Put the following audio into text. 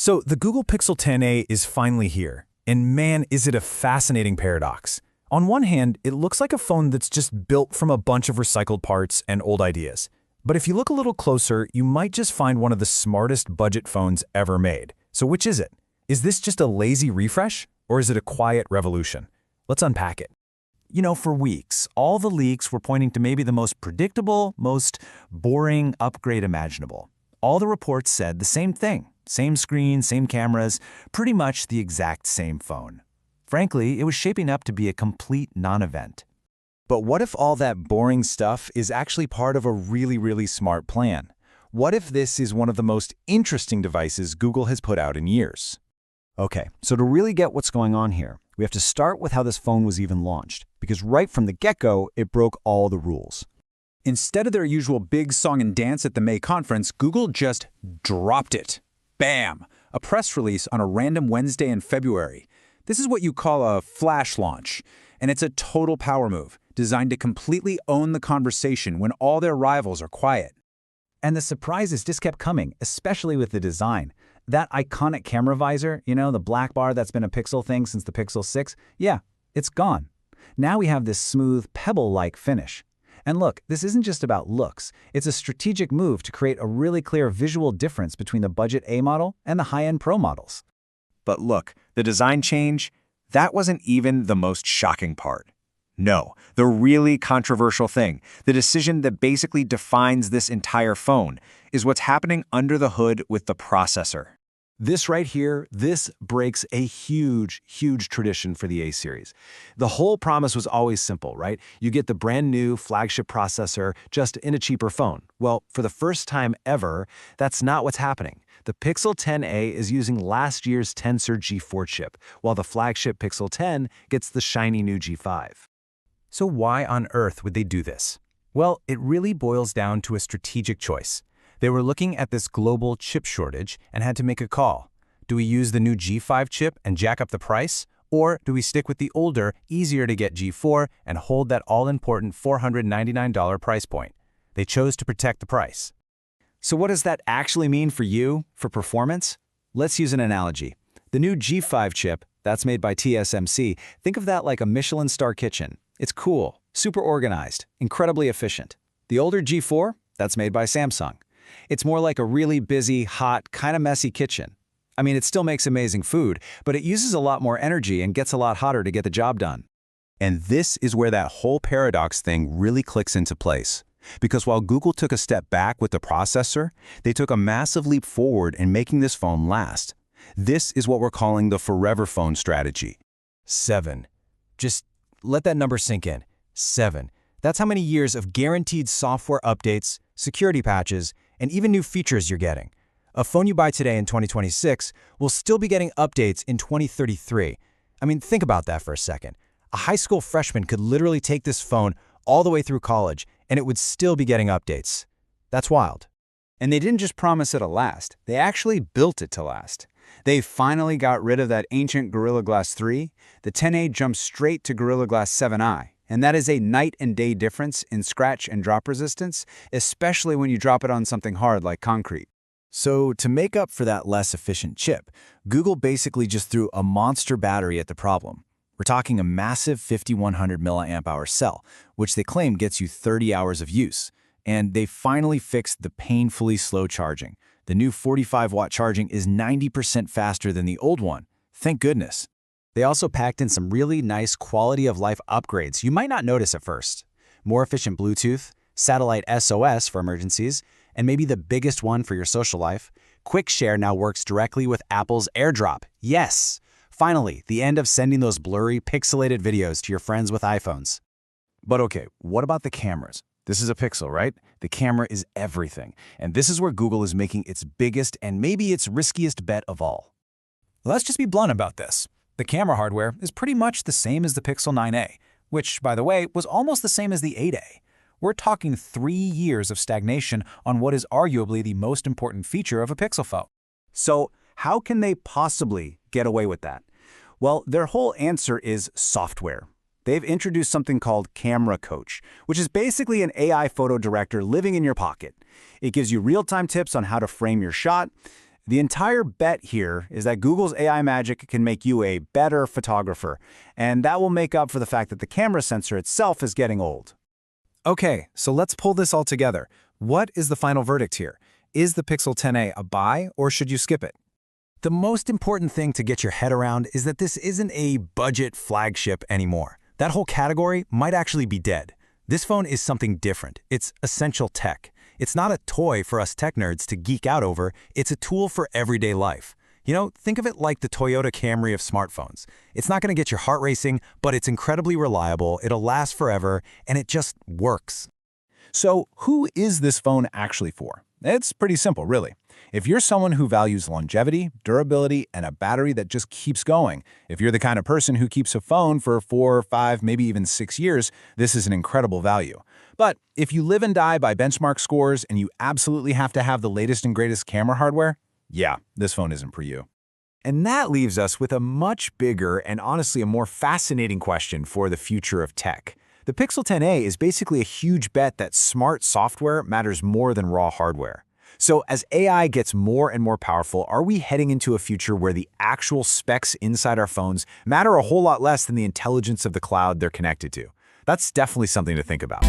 So the Google Pixel 10a is finally here, and man, is it a fascinating paradox. On one hand, it looks like a phone that's just built from a bunch of recycled parts and old ideas. But if you look a little closer, you might just find one of the smartest budget phones ever made. So which is it? Is this just a lazy refresh, or is it a quiet revolution? Let's unpack it. You know, for weeks, all the leaks were pointing to maybe the most predictable, most boring upgrade imaginable. All the reports said the same thing. Same screen, same cameras, pretty much the exact same phone. Frankly, it was shaping up to be a complete non-event. But what if all that boring stuff is actually part of a really smart plan? What if this is one of the most interesting devices Google has put out in years? Okay, so to really get what's going on here, we have to start with how this phone was even launched, because right from the get-go, it broke all the rules. Instead of their usual big song and dance at the May conference, Google just dropped it. Bam! A press release on a random Wednesday in February. This is what you call a flash launch, and it's a total power move, designed to completely own the conversation when all their rivals are quiet. And the surprises just kept coming, especially with the design. That iconic camera visor, you know, the black bar that's been a Pixel thing since the Pixel 6, yeah, it's gone. Now we have this smooth, Pebble-like finish. And look, this isn't just about looks. It's a strategic move to create a really clear visual difference between the budget A model and the high-end Pro models. But look, the design change, that wasn't even the most shocking part. No, the really controversial thing, the decision that basically defines this entire phone, is what's happening under the hood with the processor. This right here, this breaks a huge tradition for the A series. The whole promise was always simple, right? You get the brand new flagship processor just in a cheaper phone. Well, for the first time ever, that's not what's happening. The Pixel 10a is using last year's Tensor G4 chip, while the flagship Pixel 10 gets the shiny new G5. So why on earth would they do this? Well, it really boils down to a strategic choice. They were looking at this global chip shortage and had to make a call. Do we use the new G5 chip and jack up the price? Or do we stick with the older, easier-to-get G4 and hold that all-important $499 price point? They chose to protect the price. So what does that actually mean for you, for performance? Let's use an analogy. The new G5 chip, that's made by TSMC, think of that like a Michelin star kitchen. It's cool, super organized, incredibly efficient. The older G4, that's made by Samsung. It's more like a really busy, hot, kind of messy kitchen. I mean, it still makes amazing food, but it uses a lot more energy and gets a lot hotter to get the job done. And this is where that whole paradox thing really clicks into place. Because while Google took a step back with the processor, they took a massive leap forward in making this phone last. This is what we're calling the forever phone strategy. 7. Just let that number sink in. 7. That's how many years of guaranteed software updates, security patches, and even new features you're getting. A phone you buy today in 2026 will still be getting updates in 2033. I mean, think about that for a second. A high school freshman could literally take this phone all the way through college, and it would still be getting updates. That's wild. And they didn't just promise it to last, they actually built it to last. They finally got rid of that ancient Gorilla Glass 3. The 10a jumped straight to Gorilla Glass 7i. And that is a night and day difference in scratch and drop resistance, especially when you drop it on something hard like concrete. So to make up for that less efficient chip, Google basically just threw a monster battery at the problem. We're talking a massive 5100 mAh cell, which they claim gets you 30 hours of use. And they finally fixed the painfully slow charging. The new 45-watt charging is 90% faster than the old one. Thank goodness. They also packed in some really nice quality-of-life upgrades you might not notice at first. More efficient Bluetooth, satellite SOS for emergencies, and maybe the biggest one for your social life, Quick Share now works directly with Apple's AirDrop. Yes! Finally, the end of sending those blurry, pixelated videos to your friends with iPhones. But okay, what about the cameras? This is a Pixel, right? The camera is everything, and this is where Google is making its biggest and maybe its riskiest bet of all. Let's just be blunt about this. The camera hardware is pretty much the same as the Pixel 9a, which, by the way, was almost the same as the 8a. We're talking 3 years of stagnation on what is arguably the most important feature of a Pixel phone. So how can they possibly get away with that? Well, their whole answer is software. They've introduced something called Camera Coach, which is basically an AI photo director living in your pocket. It gives you real-time tips on how to frame your shot, The entire bet here is that Google's AI magic can make you a better photographer, and that will make up for the fact that the camera sensor itself is getting old. Okay, so let's pull this all together. What is the final verdict here? Is the Pixel 10a a buy, or should you skip it? The most important thing to get your head around is that this isn't a budget flagship anymore. That whole category might actually be dead. This phone is something different. It's essential tech. It's not a toy for us tech nerds to geek out over, it's a tool for everyday life. You know, think of it like the Toyota Camry of smartphones. It's not going to get your heart racing, but it's incredibly reliable, it'll last forever, and it just works. So who is this phone actually for? It's pretty simple, really. If you're someone who values longevity, durability, and a battery that just keeps going, if you're the kind of person who keeps a phone for 4, 5, maybe even 6 years, this is an incredible value. But if you live and die by benchmark scores and you absolutely have to have the latest and greatest camera hardware, yeah, this phone isn't for you. And that leaves us with a much bigger and honestly a more fascinating question for the future of tech. The Pixel 10a is basically a huge bet that smart software matters more than raw hardware. So as AI gets more and more powerful, are we heading into a future where the actual specs inside our phones matter a whole lot less than the intelligence of the cloud they're connected to? That's definitely something to think about.